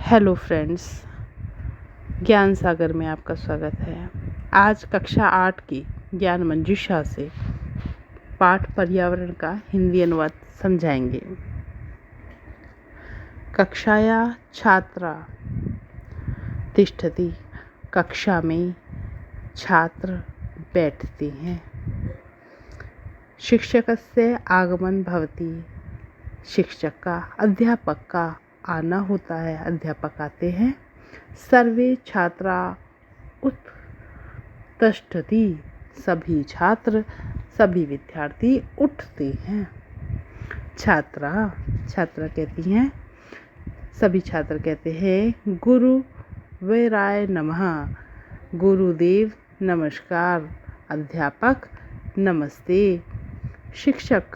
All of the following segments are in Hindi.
हेलो फ्रेंड्स, ज्ञान सागर में आपका स्वागत है। आज कक्षा 8 की ज्ञान मंजूषा से पाठ पर्यावरण का हिंदी अनुवाद समझाएंगे। कक्षाया छात्रा तिष्ठति, कक्षा में छात्र बैठते हैं। शिक्षकस्य आगमन भवति, शिक्षक का अध्यापक का आना होता है, अध्यापक आते हैं। सर्वे छात्रा उत्तिष्ठति, सभी छात्र सभी विद्यार्थी उठते हैं। छात्रा कहती हैं, सभी छात्र कहते हैं गुरु वैराय नमः, गुरुदेव नमस्कार, अध्यापक नमस्ते। शिक्षक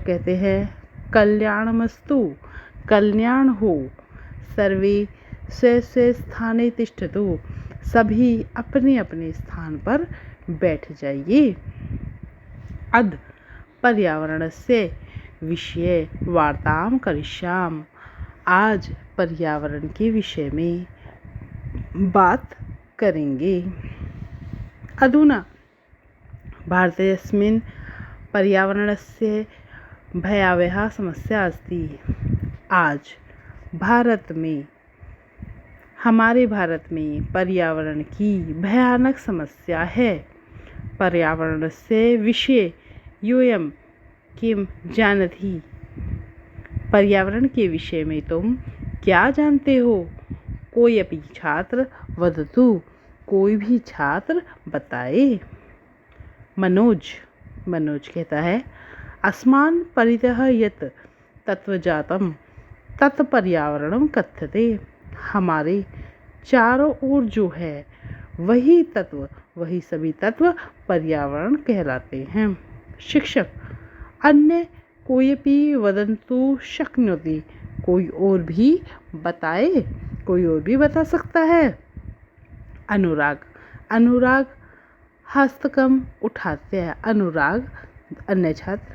कहते हैं कल्याणमस्तु, कल्याण हो। सर्वे स्वे स्वे स्थाने तिष्ठतु, सभी अपने अपने स्थान पर बैठ जाइए। अद्य पर्यावरणस्य विषये वार्तां करिष्यामि, आज पर्यावरण के विषय में बात करेंगे। अधुना भारतेऽस्मिन् पर्यावरणस्य भयावहा समस्या अस्ति। आज भारत में, हमारे भारत में पर्यावरण की भयानक समस्या है। पर्यावरणस्य विषये यूयं किं जानति, पर्यावरण के विषय में तुम क्या जानते हो? कोई अपनी छात्र वदतु, कोई भी छात्र बताए। मनोज कहता है अस्मान् परितः यत् तत्वजातं तत् पर्यावरणं कथ्यते, हमारे चारों ओर जो है वही तत्व, वही सभी तत्व पर्यावरण कहलाते हैं। शिक्षक अन्य कोऽपि वदन्तु शक्नोति, कोई और भी बताए, कोई और भी बता सकता है। अनुराग हस्तकम उठाते हैं। अनुराग अन्य छात्र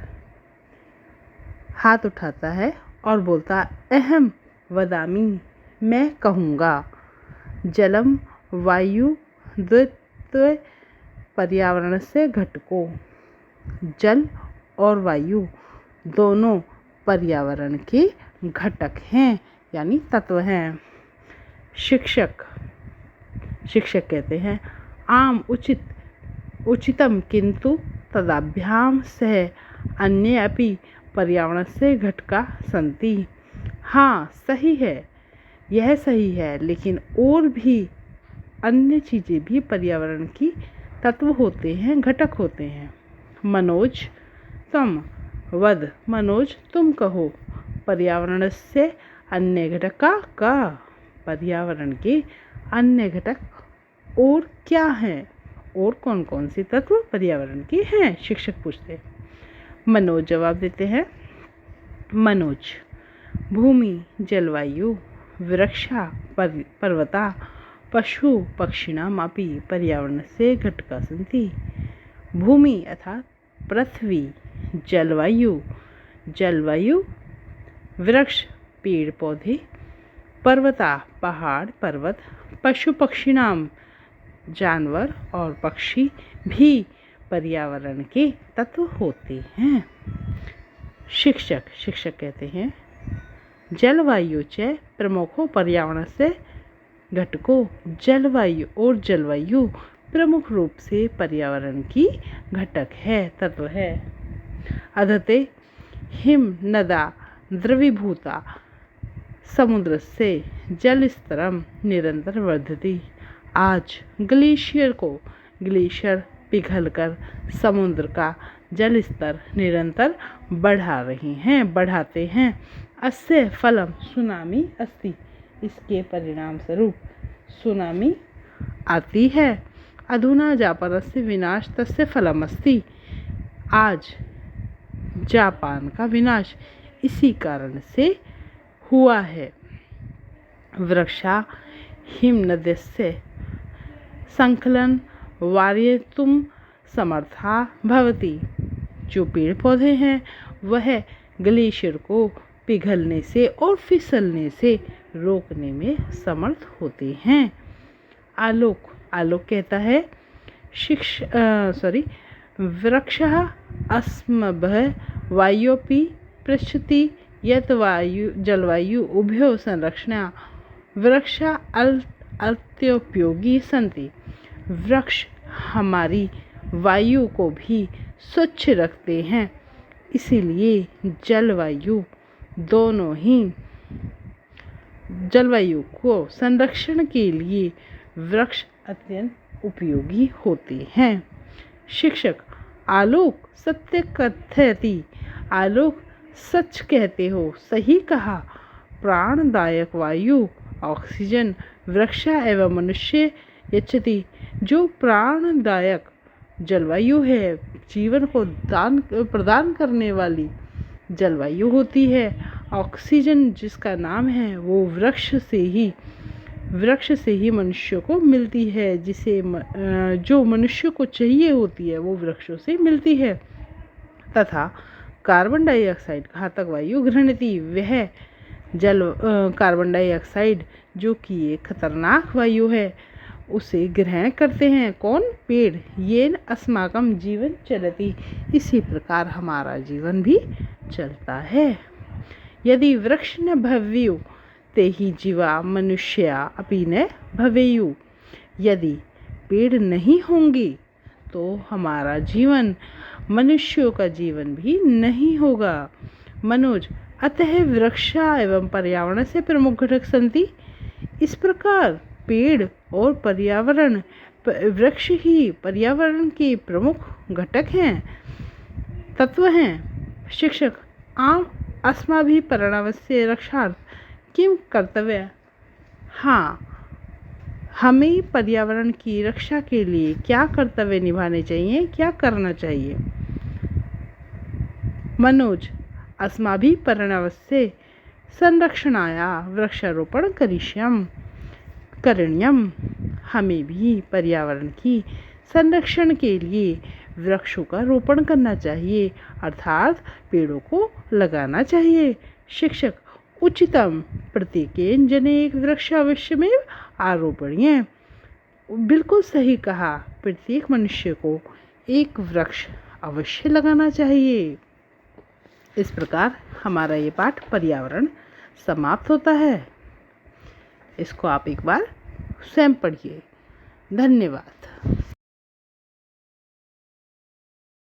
हाथ उठाता है और बोलता अहम वदामि, मैं कहूँगा। जलम वायु द्वैत पर्यावरण से घटकों, जल और वायु दोनों पर्यावरण के घटक हैं, यानी तत्व हैं। शिक्षक कहते हैं आम उचितम किंतु तदाभ्याम सह अन्य अपि पर्यावरणस्य घटका सन्ति। हाँ सही है, यह सही है, लेकिन और भी अन्य चीज़ें भी पर्यावरण की तत्व होते हैं, घटक होते हैं। मनोज तुम कहो, पर्यावरणस्य अन्य घटका का, पर्यावरण के अन्य घटक और क्या हैं, और कौन कौन से तत्व पर्यावरण के हैं? शिक्षक पूछते हैं। मनोज जवाब देते हैं। भूमि जलवायु वृक्षा पर्वता पशु पक्षिणामपि पर्यावरणस्य घटका सन्ति। भूमि अर्थात पृथ्वी, जलवायु वृक्ष पेड़ पौधे, पर्वता पहाड़ पर्वत, पशु पक्षिणाम जानवर और पक्षी भी पर्यावरण के तत्व होते हैं। शिक्षक कहते हैं जलवायु च प्रमुखो पर्यावरण से घटकों, जलवायु प्रमुख रूप से पर्यावरण की घटक है, तत्व है। अधते हिम नदा द्रवीभूता, समुद्र से जल स्तरम निरंतर वर्धति। आज ग्लेशियर पिघलकर समुद्र का जल स्तर निरंतर बढ़ाते हैं। अस्य फलम सुनामी अस्ति, इसके परिणाम स्वरूप सुनामी आती है। अधुना जापानस्य विनाश तस्य फलम अस्ति, आज जापान का विनाश इसी कारण से हुआ है। वृक्षा हिमनदस्य संकलन वारयितुं समर्था भवति, जो पेड़ पौधे हैं वह ग्लेशियर को पिघलने से और फिसलने से रोकने में समर्थ होते हैं। आलोक आलोक कहता है वृक्षः अस्मभ्य वायोपि पृच्छति यत् वायु जलवायु उभयो संरक्षणा वृक्षा अत्योपयोगी सन्ति। वृक्ष हमारी वायु को भी स्वच्छ रखते हैं, इसीलिए जलवायु को संरक्षण के लिए वृक्ष अत्यंत उपयोगी होते हैं। शिक्षक आलोक सत्य कथयति। आलोक सच कहते हो, सही कहा। प्राणदायक वायु ऑक्सीजन वृक्षा एवं मनुष्य यच्छति। जो प्राणदायक जलवायु है, जीवन को प्रदान करने वाली जलवायु होती है। ऑक्सीजन जिसका नाम है वो वृक्ष से ही मनुष्य को मिलती है, जिसे जो मनुष्य को चाहिए होती है वो वृक्षों से मिलती है। तथा कार्बन डाइऑक्साइड घातक वायु गृह्णति। वह कार्बन डाइऑक्साइड जो कि एक खतरनाक वायु है उसे ग्रहण करते हैं। कौन? पेड़। येन अस्माकं जीवन चलति। इसी प्रकार हमारा जीवन भी चलता है। यदि वृक्ष न भवेयु तेहि जीवा मनुष्या अपि न भवेयु। यदि पेड़ नहीं होंगे तो हमारा जीवन, मनुष्यों का जीवन भी नहीं होगा। मनोज अतः वृक्षा एवं पर्यावरण से प्रमुख घटक सन्ति। इस प्रकार पेड़ और पर्यावरण, वृक्ष ही पर्यावरण के प्रमुख घटक हैं, तत्व हैं। शिक्षक अस्माभिः पर्यावरणस्य रक्षार्थं किं कर्तव्यम्? हाँ, हमें पर्यावरण की रक्षा के लिए क्या कर्तव्य निभाने चाहिए, क्या करना चाहिए? मनोज अस्माभिः पर्यावरणस्य संरक्षणाय वृक्षारोपण करणीयम्। हमें भी पर्यावरण की संरक्षण के लिए वृक्षों का रोपण करना चाहिए, अर्थात पेड़ों को लगाना चाहिए। शिक्षक उचितम प्रत्येकेन जनेन वृक्ष अवश्यमेव आरोपणीय। बिल्कुल सही कहा, प्रत्येक मनुष्य को एक वृक्ष अवश्य लगाना चाहिए। इस प्रकार हमारा ये पाठ पर्यावरण समाप्त होता है। इसको आप एक बार स्वयं पढ़िए। धन्यवाद।